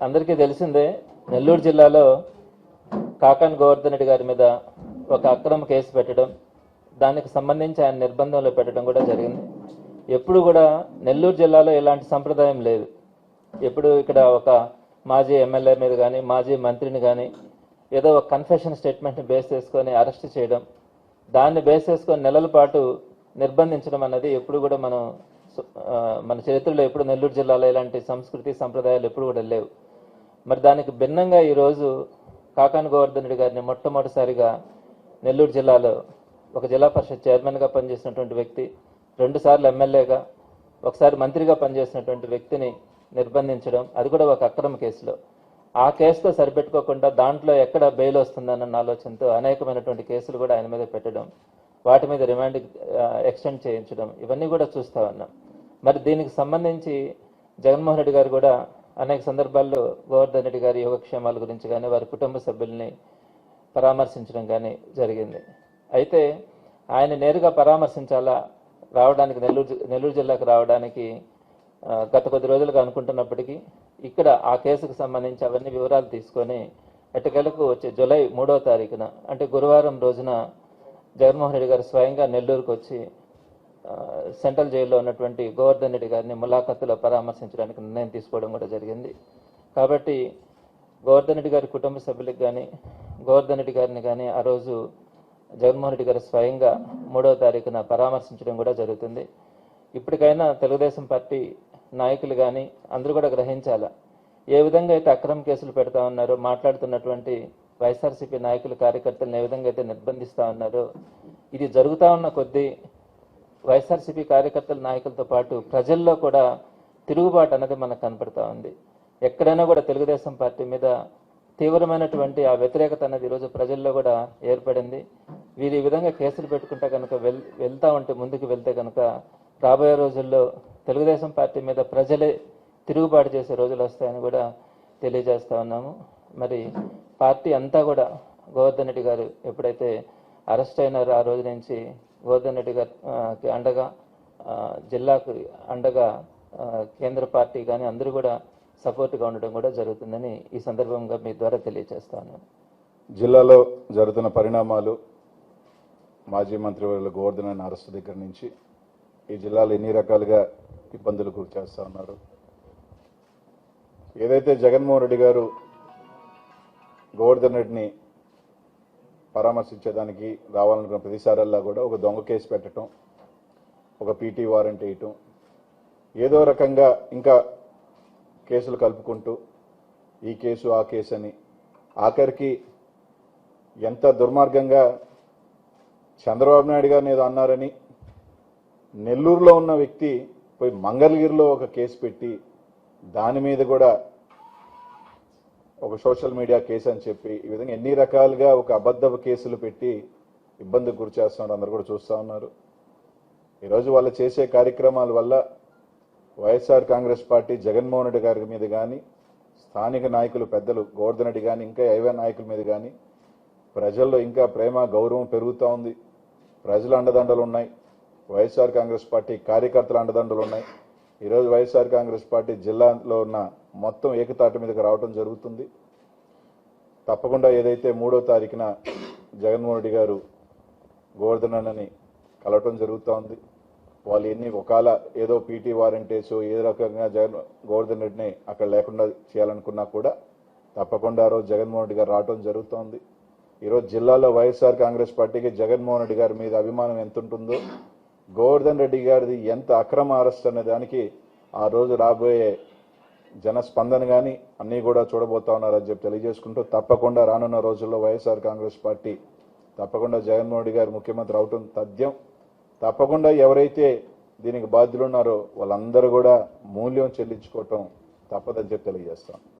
అందరికీ తెలిసిందే, నెల్లూరు జిల్లాలో కాకాని గోవర్ధన్ రెడ్డి గారి మీద ఒక అక్రమ కేసు పెట్టడం, దానికి సంబంధించి ఆయన నిర్బంధంలో పెట్టడం కూడా జరిగింది. ఎప్పుడు కూడా నెల్లూరు జిల్లాలో ఇలాంటి సంప్రదాయం లేదు. ఎప్పుడు ఇక్కడ ఒక మాజీ ఎమ్మెల్యే మీద కానీ మాజీ మంత్రిని కానీ ఏదో ఒక కన్ఫెషన్ స్టేట్మెంట్ని బేస్ చేసుకొని అరెస్ట్ చేయడం, దాన్ని బేస్ చేసుకొని నెలల పాటు నిర్బంధించడం అన్నది ఎప్పుడు కూడా మన చరిత్రలో ఎప్పుడు నెల్లూరు జిల్లాలో ఇలాంటి సంస్కృతి సంప్రదాయాలు ఎప్పుడు కూడా లేవు. మరి దానికి భిన్నంగా ఈరోజు కాకాని గోవర్ధన్ రెడ్డి గారిని మొట్టమొదటిసారిగా నెల్లూరు జిల్లాలో ఒక జిల్లా పరిషత్ చైర్మన్గా పనిచేసినటువంటి వ్యక్తి, 2 సార్లు ఎమ్మెల్యేగా, ఒకసారి మంత్రిగా పనిచేసినటువంటి వ్యక్తిని నిర్బంధించడం, అది కూడా ఒక అక్రమ కేసులో. ఆ కేసుతో సరిపెట్టుకోకుండా దాంట్లో ఎక్కడ బెయిల్ వస్తుందన్న ఆలోచనతో అనేకమైనటువంటి కేసులు కూడా ఆయన మీద పెట్టడం, వాటి మీద రిమాండ్ ఎక్స్టెండ్ చేయించడం, ఇవన్నీ కూడా చూస్తూ ఉన్నాం. మరి దీనికి సంబంధించి జగన్మోహన్ రెడ్డి గారు కూడా అనేక సందర్భాల్లో గోవర్ధన్ రెడ్డి గారి యోగక్షేమాల గురించి కానీ వారి కుటుంబ సభ్యుల్ని పరామర్శించడం కానీ జరిగింది. అయితే ఆయన నేరుగా పరామర్శించాలా, రావడానికి నెల్లూరు జిల్లాకు రావడానికి గత కొద్ది రోజులుగా అనుకుంటున్నప్పటికీ ఇక్కడ ఆ కేసుకు సంబంధించి అవన్నీ వివరాలు తీసుకొని ఎట్టకేలకు వచ్చే జూలై 3వ తారీఖున అంటే గురువారం రోజున జగన్మోహన్ రెడ్డి గారు స్వయంగా నెల్లూరుకు వచ్చి సెంట్రల్ జైల్లో ఉన్నటువంటి గోవర్ధన్ రెడ్డి గారిని ములాఖతులో పరామర్శించడానికి నిర్ణయం తీసుకోవడం కూడా జరిగింది. కాబట్టి గోవర్ధన్ రెడ్డి గారి కుటుంబ సభ్యులకు కానీ గోవర్ధన్ రెడ్డి గారిని కానీ ఆ రోజు జగన్మోహన్ రెడ్డి గారు స్వయంగా 3వ తారీఖున పరామర్శించడం కూడా జరుగుతుంది. ఇప్పటికైనా తెలుగుదేశం పార్టీ నాయకులు కానీ అందరూ కూడా గ్రహించాలా, ఏ విధంగా అయితే అక్రమ కేసులు పెడతా ఉన్నారో, మాట్లాడుతున్నటువంటి వైఎస్ఆర్సీపీ నాయకులు కార్యకర్తలను ఏ విధంగా అయితే నిర్బంధిస్తూ ఉన్నారో, ఇది జరుగుతూ ఉన్న కొద్దీ వైఎస్ఆర్సీపీ కార్యకర్తల నాయకులతో పాటు ప్రజల్లో కూడా తిరుగుబాటు అన్నది మనకు కనపడతా ఉంది. ఎక్కడైనా కూడా తెలుగుదేశం పార్టీ మీద తీవ్రమైనటువంటి ఆ వ్యతిరేకత అనేది ఈరోజు ప్రజల్లో కూడా ఏర్పడింది. వీరు ఈ విధంగా కేసులు పెట్టుకుంటే కనుక వెళ్తా ఉంటే ముందుకు వెళ్తే కనుక రాబోయే రోజుల్లో తెలుగుదేశం పార్టీ మీద ప్రజలే తిరుగుబాటు చేసే రోజులు వస్తాయని కూడా తెలియజేస్తా ఉన్నాము. మరి పార్టీ అంతా కూడా గోవర్ధన్ రెడ్డి గారు ఎప్పుడైతే అరెస్ట్ అయినారో ఆ రోజు నుంచి గోవర్ధన్ రెడ్డి గారికి అండగా, జిల్లాకు అండగా కేంద్ర పార్టీ కానీ అందరూ కూడా సపోర్ట్గా ఉండడం కూడా జరుగుతుందని ఈ సందర్భంగా మీ ద్వారా తెలియజేస్తాను. జిల్లాలో జరుగుతున్న పరిణామాలు, మాజీ మంత్రివర్యులు గోవర్ధన్ రెడ్డి అరెస్ట్ దగ్గర నుంచి ఈ జిల్లాలో ఎన్ని రకాలుగా ఇబ్బందులు గురి చేస్తూ ఉన్నారు. ఏదైతే జగన్మోహన్ రెడ్డి గారు గోవర్ధన్ రెడ్డిని పరామర్శించేదానికి రావాలనుకున్న ప్రతిసారల్లా కూడా ఒక దొంగ కేసు పెట్టడం, ఒక పీటీ వారెంట్ వేయటం, ఏదో రకంగా ఇంకా కేసులు కలుపుకుంటూ ఈ కేసు ఆ కేసు అని ఆఖరికి ఎంత దుర్మార్గంగా చంద్రబాబు నాయుడు గారిని ఏదో అన్నారని నెల్లూరులో ఉన్న వ్యక్తి పోయి మంగళగిరిలో ఒక కేసు పెట్టి దాని మీద కూడా ఒక సోషల్ మీడియా కేసు అని చెప్పి ఈ విధంగా ఎన్ని రకాలుగా ఒక అబద్ధపు కేసులు పెట్టి ఇబ్బందికి గురి చేస్తున్నారు. అందరూ కూడా చూస్తూ ఉన్నారు. ఈరోజు వాళ్ళు చేసే కార్యక్రమాల వల్ల వైఎస్ఆర్ కాంగ్రెస్ పార్టీ జగన్మోహన్ రెడ్డి గారి మీద కానీ, స్థానిక నాయకులు పెద్దలు గోవర్ధన్ రెడ్డి కానీ, ఇంకా ఏవే నాయకుల మీద కానీ ప్రజల్లో ఇంకా ప్రేమ గౌరవం పెరుగుతూ ఉంది. ప్రజల అండదండలు ఉన్నాయి, వైఎస్ఆర్ కాంగ్రెస్ పార్టీ కార్యకర్తల అండదండలు ఉన్నాయి. ఈరోజు వైఎస్ఆర్ కాంగ్రెస్ పార్టీ జిల్లాలో ఉన్న మొత్తం ఏకతాటి మీదకి రావడం జరుగుతుంది. తప్పకుండా ఏదైతే 3వ తారీఖున జగన్మోహన్ రెడ్డి గారు గోవర్ధన్ రెడ్డిని కలవటం జరుగుతూ ఉంది. వాళ్ళు ఎన్ని ఒకవేళ ఏదో పీటీ వారెంటేసో ఏ రకంగా గోవర్ధన్ రెడ్డిని అక్కడ లేకుండా చేయాలనుకున్నా కూడా తప్పకుండా ఆ రోజు జగన్మోహన్ రెడ్డి గారు రావడం జరుగుతోంది. ఈరోజు జిల్లాలో వైఎస్ఆర్ కాంగ్రెస్ పార్టీకి జగన్మోహన్ రెడ్డి గారి మీద అభిమానం ఎంత ఉంటుందో, గోవర్ధన్ రెడ్డి గారిది ఎంత అక్రమ అరెస్ట్ అనే దానికి ఆ రోజు రాబోయే జనస్పందన కానీ అన్నీ కూడా చూడబోతా ఉన్నారని చెప్పి తెలియజేసుకుంటూ, తప్పకుండా రానున్న రోజుల్లో వైఎస్ఆర్ కాంగ్రెస్ పార్టీ తప్పకుండా జగన్మోహన్ రెడ్డి గారు ముఖ్యమంత్రి అవటం తథ్యం. తప్పకుండా ఎవరైతే దీనికి బాధ్యులు ఉన్నారో వాళ్ళందరూ కూడా మూల్యం చెల్లించుకోవటం తప్పదని చెప్పి తెలియజేస్తాం.